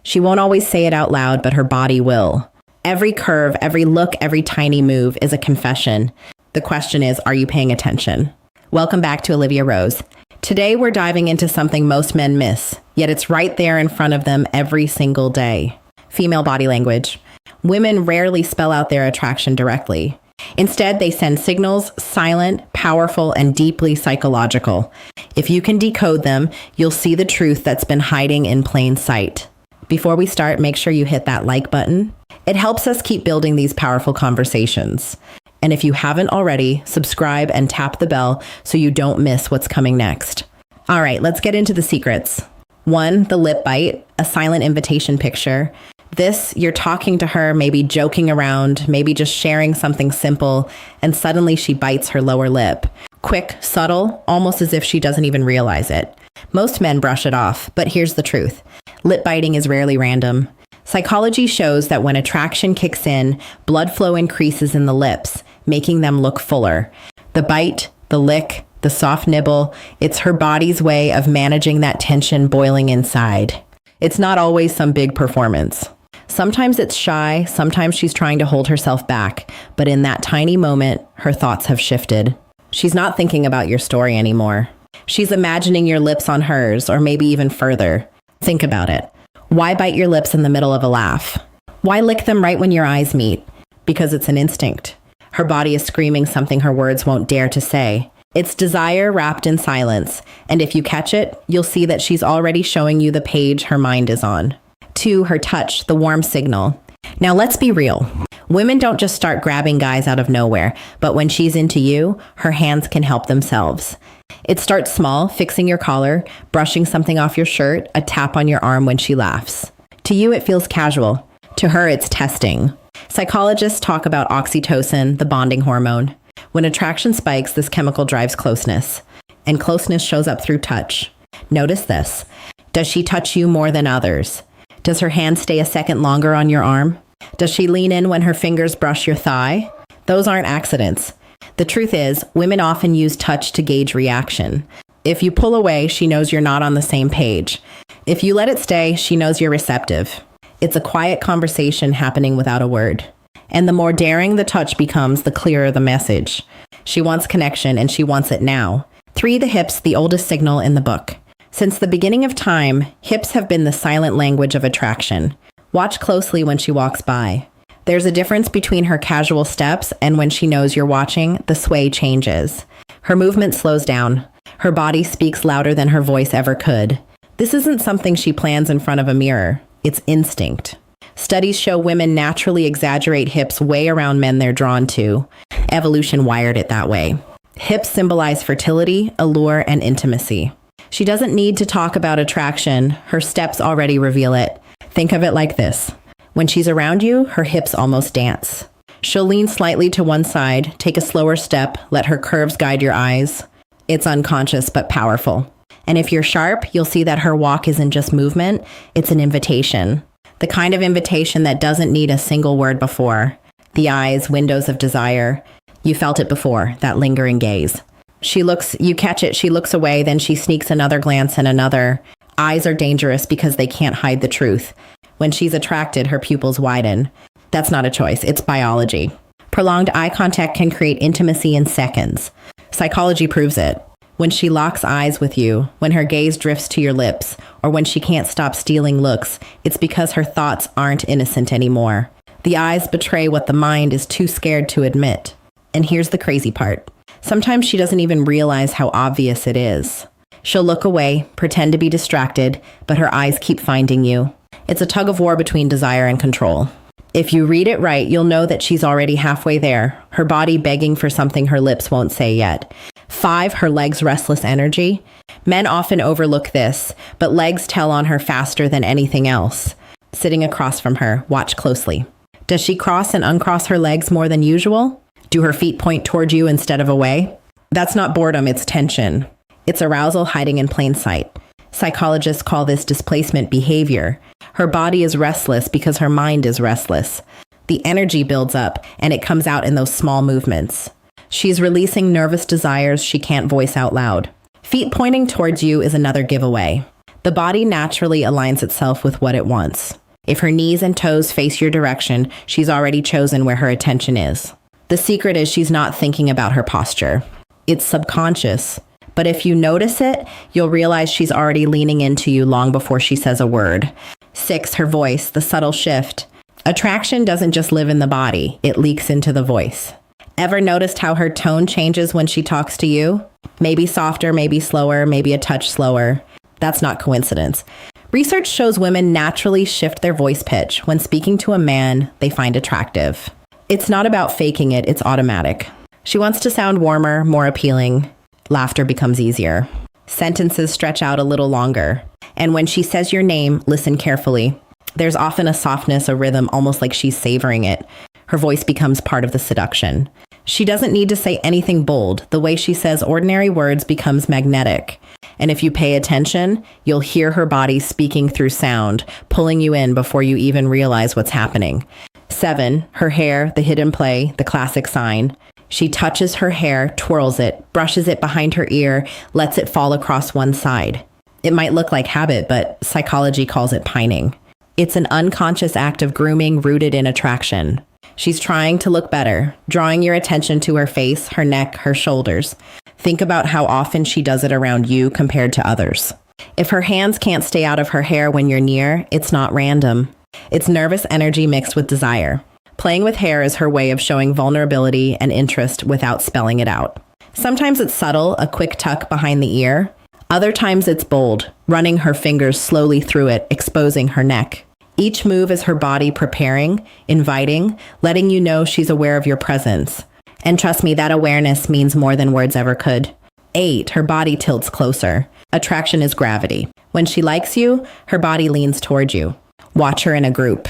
She won't always say it out loud, but her body will. Every curve, every look, every tiny move is a confession. The question is, are you paying attention? Welcome back to Olivia Rose. Today we're diving into something most men miss, yet it's right there in front of them every single day. Female body language. Women rarely spell out their attraction directly. Instead, they send signals, silent, powerful, and deeply psychological. If you can decode them, you'll see the truth that's been hiding in plain sight. Before we start, make sure you hit that like button. It helps us keep building these powerful conversations. And if you haven't already, subscribe and tap the bell so you don't miss what's coming next. All right, let's get into the secrets. 1, the lip bite, a silent invitation picture. This, you're talking to her, maybe joking around, maybe just sharing something simple, and suddenly she bites her lower lip. Quick, subtle, almost as if she doesn't even realize it. Most men brush it off, but here's the truth. Lip biting is rarely random. Psychology shows that when attraction kicks in, blood flow increases in the lips, making them look fuller. The bite, the lick, the soft nibble, it's her body's way of managing that tension boiling inside. It's not always some big performance. Sometimes it's shy, sometimes she's trying to hold herself back, but in that tiny moment, her thoughts have shifted. She's not thinking about your story anymore. She's imagining your lips on hers, or maybe even further. Think about it. Why bite your lips in the middle of a laugh? Why lick them right when your eyes meet? Because it's an instinct. Her body is screaming something her words won't dare to say. It's desire wrapped in silence, and if you catch it, you'll see that she's already showing you the page her mind is on. 2, her touch, the warm signal. Now let's be real. Women don't just start grabbing guys out of nowhere, but when she's into you, her hands can help themselves. It starts small, fixing your collar, brushing something off your shirt, a tap on your arm when she laughs. To you, it feels casual. To her, it's testing. Psychologists talk about oxytocin, the bonding hormone. When attraction spikes, this chemical drives closeness, and closeness shows up through touch. Notice this. Does she touch you more than others? Does her hand stay a second longer on your arm? Does she lean in when her fingers brush your thigh? Those aren't accidents. The truth is, women often use touch to gauge reaction. If you pull away, she knows you're not on the same page. If you let it stay, she knows you're receptive. It's a quiet conversation happening without a word. And the more daring the touch becomes, the clearer the message. She wants connection, and she wants it now. 3, the hips, the oldest signal in the book. Since the beginning of time, hips have been the silent language of attraction. Watch closely when she walks by. There's a difference between her casual steps and when she knows you're watching, the sway changes. Her movement slows down. Her body speaks louder than her voice ever could. This isn't something she plans in front of a mirror. It's instinct. Studies show women naturally exaggerate hips way around men they're drawn to. Evolution wired it that way. Hips symbolize fertility, allure, and intimacy. She doesn't need to talk about attraction. Her steps already reveal it. Think of it like this. When she's around you, her hips almost dance. She'll lean slightly to one side, take a slower step, let her curves guide your eyes. It's unconscious but powerful. And if you're sharp, you'll see that her walk isn't just movement, it's an invitation. The kind of invitation that doesn't need a single word before. The eyes, windows of desire. You felt it before, that lingering gaze. You catch it, she looks away, then she sneaks another glance and another. Eyes are dangerous because they can't hide the truth. When she's attracted, her pupils widen. That's not a choice, it's biology. Prolonged eye contact can create intimacy in seconds. Psychology proves it. When she locks eyes with you, when her gaze drifts to your lips, or when she can't stop stealing looks, it's because her thoughts aren't innocent anymore. The eyes betray what the mind is too scared to admit. And here's the crazy part. Sometimes she doesn't even realize how obvious it is. She'll look away, pretend to be distracted, but her eyes keep finding you. It's a tug of war between desire and control. If you read it right, you'll know that she's already halfway there, her body begging for something her lips won't say yet. 5, her legs' restless energy. Men often overlook this, but legs tell on her faster than anything else. Sitting across from her, watch closely. Does she cross and uncross her legs more than usual? Do her feet point toward you instead of away? That's not boredom, it's tension. It's arousal hiding in plain sight. Psychologists call this displacement behavior. Her body is restless because her mind is restless. The energy builds up, and it comes out in those small movements. She's releasing nervous desires she can't voice out loud. Feet pointing towards you is another giveaway. The body naturally aligns itself with what it wants. If her knees and toes face your direction, she's already chosen where her attention is. The secret is she's not thinking about her posture. It's subconscious. But if you notice it, you'll realize she's already leaning into you long before she says a word. 6, her voice, the subtle shift. Attraction doesn't just live in the body, it leaks into the voice. Ever noticed how her tone changes when she talks to you? Maybe softer, maybe slower, maybe a touch slower. That's not coincidence. Research shows women naturally shift their voice pitch when speaking to a man they find attractive. It's not about faking it, it's automatic. She wants to sound warmer, more appealing. Laughter becomes easier. Sentences stretch out a little longer. And when she says your name, listen carefully. There's often a softness, a rhythm, almost like she's savoring it. Her voice becomes part of the seduction. She doesn't need to say anything bold. The way she says ordinary words becomes magnetic. And if you pay attention, you'll hear her body speaking through sound, pulling you in before you even realize what's happening. 7, her hair, the hidden play, the classic sign. She touches her hair, twirls it, brushes it behind her ear, lets it fall across one side. It might look like habit, but psychology calls it pining. It's an unconscious act of grooming rooted in attraction. She's trying to look better, drawing your attention to her face, her neck, her shoulders. Think about how often she does it around you compared to others. If her hands can't stay out of her hair when you're near, it's not random. It's nervous energy mixed with desire. Playing with hair is her way of showing vulnerability and interest without spelling it out. Sometimes it's subtle, a quick tuck behind the ear. Other times it's bold, running her fingers slowly through it, exposing her neck. Each move is her body preparing, inviting, letting you know she's aware of your presence. And trust me, that awareness means more than words ever could. 8, her body tilts closer. Attraction is gravity. When she likes you, her body leans toward you. Watch her in a group.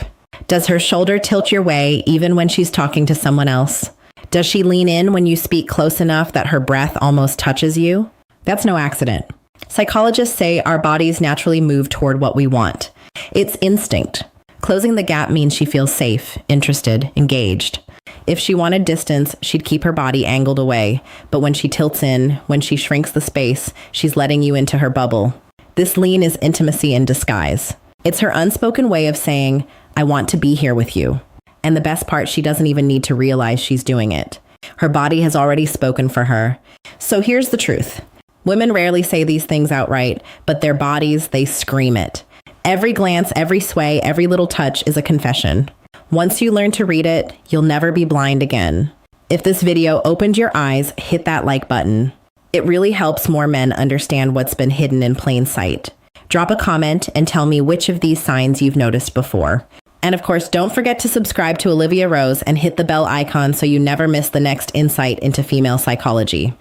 Does her shoulder tilt your way even when she's talking to someone else? Does she lean in when you speak close enough that her breath almost touches you? That's no accident. Psychologists say our bodies naturally move toward what we want. It's instinct. Closing the gap means she feels safe, interested, engaged. If she wanted distance, she'd keep her body angled away. But when she tilts in, when she shrinks the space, she's letting you into her bubble. This lean is intimacy in disguise. It's her unspoken way of saying, I want to be here with you. And the best part, she doesn't even need to realize she's doing it. Her body has already spoken for her. So here's the truth. Women rarely say these things outright, but their bodies, they scream it. Every glance, every sway, every little touch is a confession. Once you learn to read it, you'll never be blind again. If this video opened your eyes, hit that like button. It really helps more men understand what's been hidden in plain sight. Drop a comment and tell me which of these signs you've noticed before. And of course, don't forget to subscribe to Olivia Rose and hit the bell icon so you never miss the next insight into female psychology.